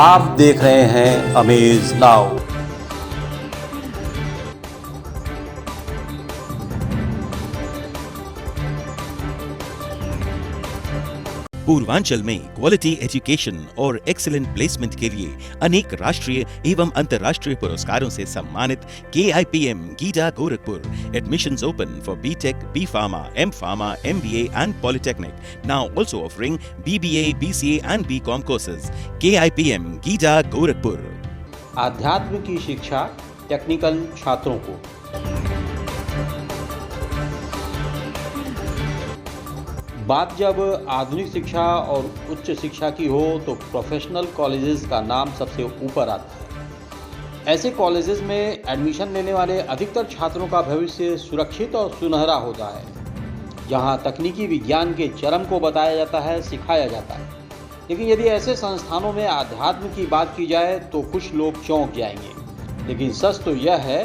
आप देख रहे हैं अमेज नाउ। पूर्वांचल में क्वालिटी एजुकेशन और एक्सीलेंट प्लेसमेंट के लिए अनेक राष्ट्रीय एवं अंतर्राष्ट्रीय पुरस्कारों से सम्मानित KIPM GIDA Gorakhpur admissions open for BTech, B Pharma, M Pharma, MBA and Polytechnic. Now also offering BBA, BCA and BCom courses. KIPM GIDA Gorakhpur. आध्यात्म की शिक्षा टेक्निकल छात्रों को। बात जब आधुनिक शिक्षा और उच्च शिक्षा की हो तो प्रोफेशनल कॉलेजेस का नाम सबसे ऊपर आता है। ऐसे कॉलेजेस में एडमिशन लेने वाले अधिकतर छात्रों का भविष्य सुरक्षित और सुनहरा होता है, जहां तकनीकी विज्ञान के चरम को बताया जाता है, सिखाया जाता है। लेकिन यदि ऐसे संस्थानों में आध्यात्म की बात की जाए तो कुछ लोग चौंक जाएंगे। लेकिन सच तो यह है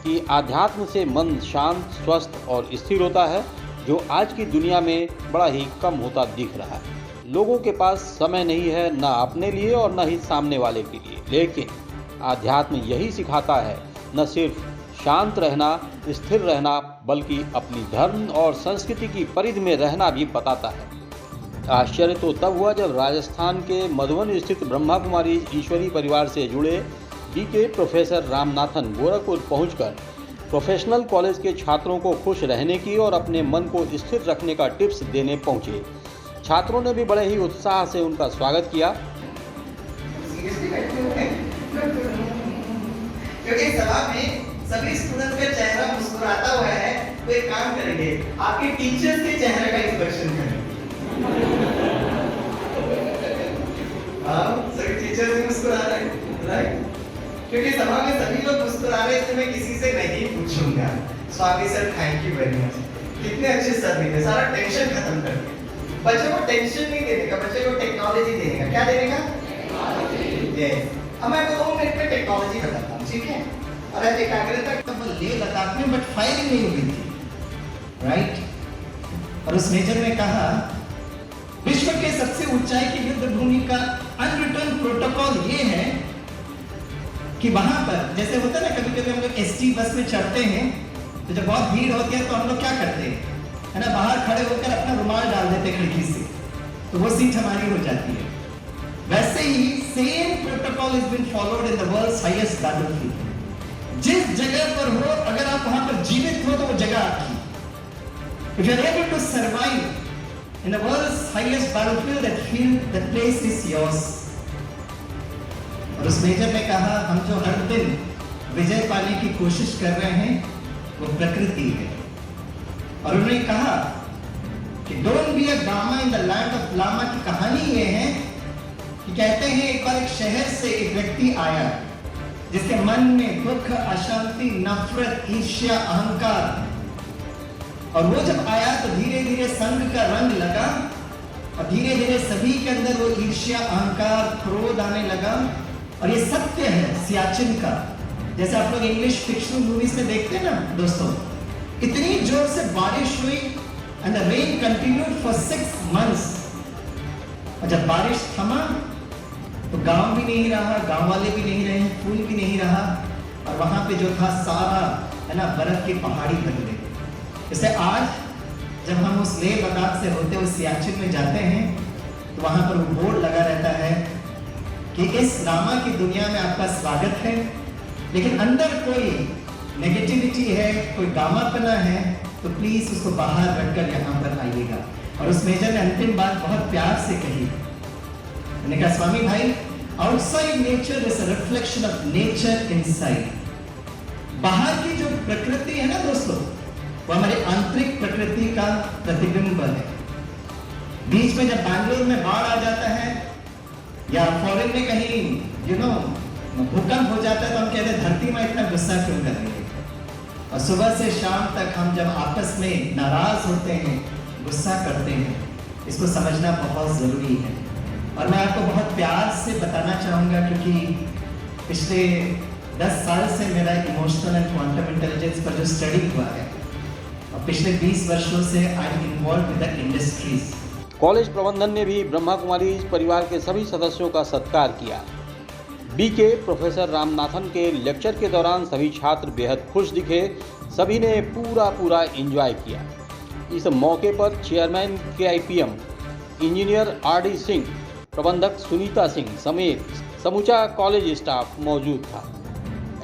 कि आध्यात्म से मन शांत, स्वस्थ और स्थिर होता है, जो आज की दुनिया में बड़ा ही कम होता दिख रहा है। लोगों के पास समय नहीं है, न अपने लिए और न ही सामने वाले के लिए। लेकिन आध्यात्म यही सिखाता है, न सिर्फ शांत रहना, स्थिर रहना, बल्कि अपनी धर्म और संस्कृति की परिधि में रहना भी बताता है। आश्चर्य तो तब हुआ जब राजस्थान के मधुबन स्थित ब्रह्मा कुमारी ईश्वरी परिवार से जुड़े BK प्रोफेसर रामनाथन गोरखपुर पहुंचकर प्रोफेशनल कॉलेज के छात्रों को खुश रहने की और अपने मन को स्थिर रखने का टिप्स देने पहुंचे। छात्रों ने भी बड़े ही उत्साह से उनका स्वागत किया। क्योंकि सभा में सभी स्टूडेंट्स का चेहरा मुस्कुराता हुआ है, तो एक काम करेंगे, आपके टीचर्स के चेहरे का इंस्पेक्शन करेंगे। सभी टीचर्स भी मुस्कुरा रहे हैं, राइट? क्योंकि सभा में सभी लोग मुस्कुरा रहे थे, मैं किसी से नहीं पूछूंगा। Swami sir, thank you very much, कितने अच्छे सर थे, सारा टेंशन खत्म कर दिया। बच्चे को टेंशन नहीं देने का, बच्चे को टेक्नोलॉजी देने का। क्या देने का? यस। अब मैं 2 मिनट में टेक्नोलॉजी बताता हूँ, ठीक है? और आज एकाग्रता तब ले लद्दाख में, बट फायरिंग नहीं हुई थी, राइट? और उस मेजर ने कहा, विश्व के सबसे ऊंचाई की युद्ध भूमि का अनरिटर्न प्रोटोकॉल ये है कि वहां पर जैसे होता है ना, कभी कभी हम लोग ST बस में चढ़ते हैं तो जब बहुत भीड़ होती है तो हम लोग क्या करते हैं, है ना, बाहर खड़े होकर अपना रुमाल डाल देते खिड़की से, तो वो सीट हमारी हो जाती है। वैसे ही same protocol is been followed in the world's highest battlefield. जिस जगह पर हो, अगर आप वहां पर जीवित हो तो वो जगह आपकी। If you are able to survive in the world's highest battlefield, that field, that place is yours. और उस मेजर ने कहा, हम जो हर दिन विजय पाने की कोशिश कर रहे हैं वो प्रकृति है। और उन्होंने कहा कि don't be a gamma in the land of lama की कहानी ये है कि कहते हैं एक बार एक शहर से एक व्यक्ति आया जिसके मन में दुख, अशांति, नफरत, ईर्ष्या, अहंकार, और वो जब आया तो धीरे धीरे संघ का रंग लगा और धीरे धीरे सभी के अंदर वो ईर्ष्या, अहंकार, क्रोध आने लगा। और ये सत्य है सियाचिन का, जैसे आप लोग इंग्लिश फिक्शनल मूवीज में देखते हैं ना दोस्तों, इतनी जोर से बारिश हुई and the rain continued for 6 months। और जब बारिश थमा तो गांव भी नहीं रहा, गांव वाले भी नहीं रहे, फूल भी नहीं रहा, और वहां पे जो था सारा, है ना, बर्फ की पहाड़ी बन गई। जैसे आज जब हम उस लेह लद्दाख से होते हुए सियाचिन में जाते हैं तो वहां पर वो बोर्ड लगा रहता है कि इस रामा की दुनिया में आपका स्वागत है, लेकिन अंदर कोई नेगेटिविटी है, कोई गामापना है, तो प्लीज उसको बाहर रखकर यहाँ पर आइएगा। और उस मेजर ने अंतिम बात बहुत प्यार से कही। मैंने कहा, स्वामी भाई, outside nature is a reflection of nature inside. बाहर की जो प्रकृति है ना दोस्तों, वो हमारी आंतरिक प्रकृति का प्रतिबिंब है। बीच में जब बैंगलोर में बाढ़ आ जाता है या फॉरेन में कहीं भूकंप हो जाता है तो हम कहते हैं धरती में इतना गुस्सा क्यों कर रही है। और सुबह से शाम तक हम जब आपस में नाराज होते हैं, गुस्सा करते हैं, इसको समझना बहुत जरूरी है। और मैं आपको बहुत प्यार से बताना चाहूंगा, क्योंकि पिछले 10 साल से मेरा इमोशनल एंड क्वांटम इंटेलिजेंस पर जो स्टडी हुआ है, और पिछले 20 वर्षों से I am involve with the industries. College प्रबंधन ने भी ब्रह्मा कुमारी परिवार के सभी सदस्यों का सत्कार किया। बीके प्रोफेसर रामनाथन के लेक्चर के दौरान सभी छात्र बेहद खुश दिखे। सभी ने पूरा एंजॉय किया। इस मौके पर chairman KIPM engineer RD Singh, प्रबंधक सुनीता सिंह समेत समूचा कॉलेज स्टाफ मौजूद था।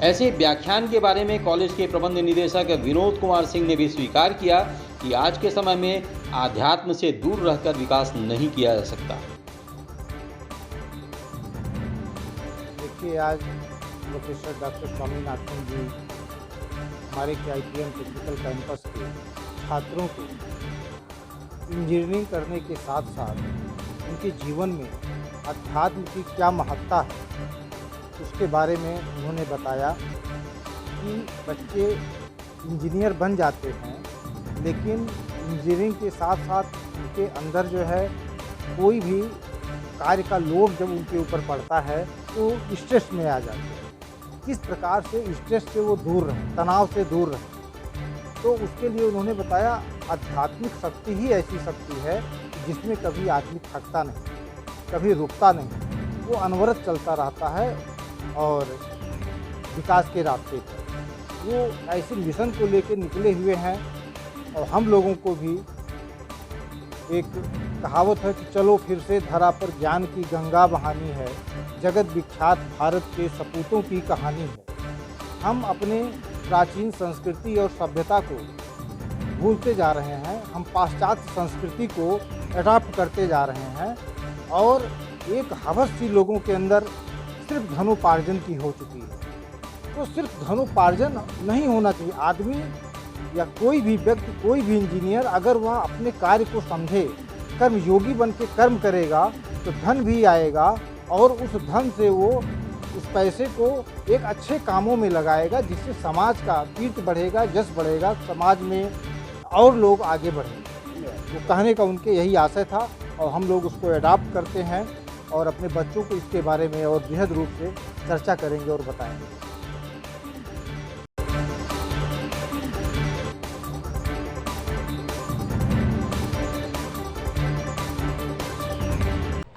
ऐसे व्याख्यान के बारे में कॉलेज के प्रबंध निदेशक विनोद कुमार सिंह ने भी स्वीकार किया कि आज के समय में आध्यात्म से दूर रहकर विकास नहीं किया जा सकता। देखिए, आज प्रोफेसर डॉक्टर स्वामीनाथन जी हमारे KIPM टेक्निकल कैंपस के छात्रों को इंजीनियरिंग करने के साथ साथ उनके जीवन में अध्यात्म की क्या महत्ता है उसके बारे में उन्होंने बताया कि बच्चे इंजीनियर बन जाते हैं, लेकिन इंजीनियरिंग के साथ साथ उनके अंदर जो है कोई भी कार्य का लोड जब उनके ऊपर पड़ता है तो स्ट्रेस में आ जाते हैं। किस प्रकार से स्ट्रेस से वो दूर रहें, तनाव से दूर रहें, तो उसके लिए उन्होंने बताया आध्यात्मिक शक्ति ही ऐसी शक्ति है जिसमें कभी आदमी थकता नहीं, कभी रुकता नहीं, वो अनवरत चलता रहता है और विकास के रास्ते पर वो ऐसे मिशन को लेकर निकले हुए हैं। और हम लोगों को भी एक कहावत है कि चलो फिर से धरा पर ज्ञान की गंगा बहानी है, जगत विख्यात भारत के सपूतों की कहानी है। हम अपने प्राचीन संस्कृति और सभ्यता को भूलते जा रहे हैं, हम पाश्चात्य संस्कृति को अडॉप्ट करते जा रहे हैं और एक हवस सी लोगों के अंदर सिर्फ धनोपार्जन की हो चुकी है। तो सिर्फ धनोपार्जन नहीं होना चाहिए। आदमी या कोई भी व्यक्ति, कोई भी इंजीनियर अगर वह अपने कार्य को समझे, कर्मयोगी बन के कर्म करेगा तो धन भी आएगा और उस धन से वो उस पैसे को एक अच्छे कामों में लगाएगा जिससे समाज का कीर्ति बढ़ेगा, यश बढ़ेगा, समाज में और लोग आगे बढ़ेंगे। वो कहने का उनके यही आशय था और हम लोग उसको अडॉप्ट करते हैं और अपने बच्चों को इसके बारे में और बृहद रूप से चर्चा करेंगे और बताएंगे।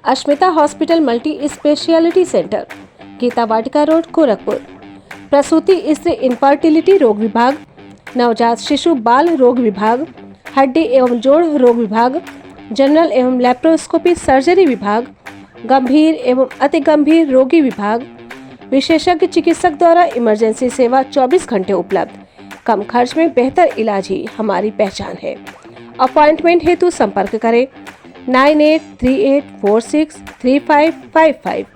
Ashmita hospital multi speciality centre, Geeta Vatika road, Gorakhpur. प्रसूति स्त्री इनफर्टिलिटी रोग विभाग, नवजात शिशु बाल रोग विभाग, हड्डी एवं जोड़ रोग विभाग, जनरल एवं लैप्रोस्कोपी सर्जरी विभाग, गंभीर एवं अति गंभीर रोगी विभाग, विशेषज्ञ चिकित्सक द्वारा इमरजेंसी सेवा 24 घंटे उपलब्ध। कम खर्च में बेहतर इलाज ही हमारी पहचान है। अपॉइंटमेंट हेतु संपर्क करें 9838463555।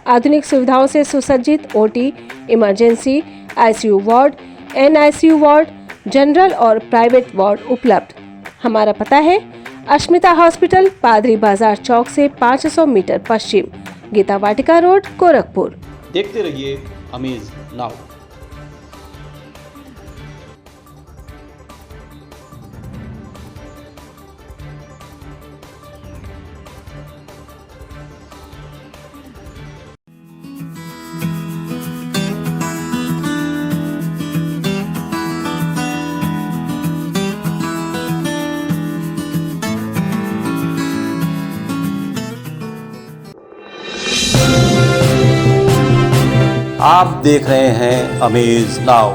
आधुनिक सुविधाओं से सुसज्जित OT, emergency, ICU ward, NICU ward, general और प्राइवेट वार्ड उपलब्ध। हमारा पता है अश्मिता हॉस्पिटल, पादरी बाजार चौक से 500 मीटर पश्चिम, गीता वाटिका रोड, गोरखपुर। देखते रहिए अमेज नाउ। आप देख रहे हैं अमेज नाउ।